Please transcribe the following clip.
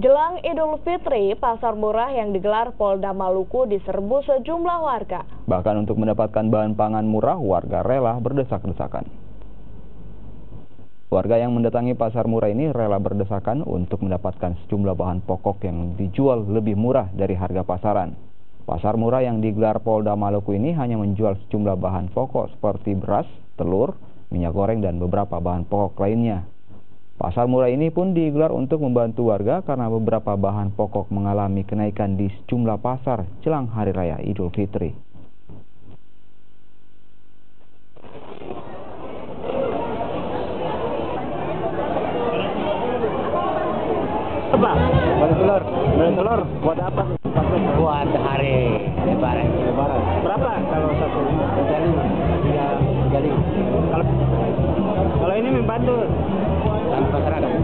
Jelang Idul Fitri, pasar murah yang digelar Polda Maluku diserbu sejumlah warga. Bahkan untuk mendapatkan bahan pangan murah, warga rela berdesak-desakan. Warga yang mendatangi pasar murah ini rela berdesakan untuk mendapatkan sejumlah bahan pokok yang dijual lebih murah dari harga pasaran. Pasar murah yang digelar Polda Maluku ini hanya menjual sejumlah bahan pokok seperti beras, telur, minyak goreng, dan beberapa bahan pokok lainnya. Pasar murah ini pun digelar untuk membantu warga karena beberapa bahan pokok mengalami kenaikan di sejumlah pasar jelang Hari Raya Idul Fitri. Apa? Beli telur. Buat apa? Buat hari Lebaran. Berapa kalau satu? 35. Kalau ini membantu. Tanpa seragam.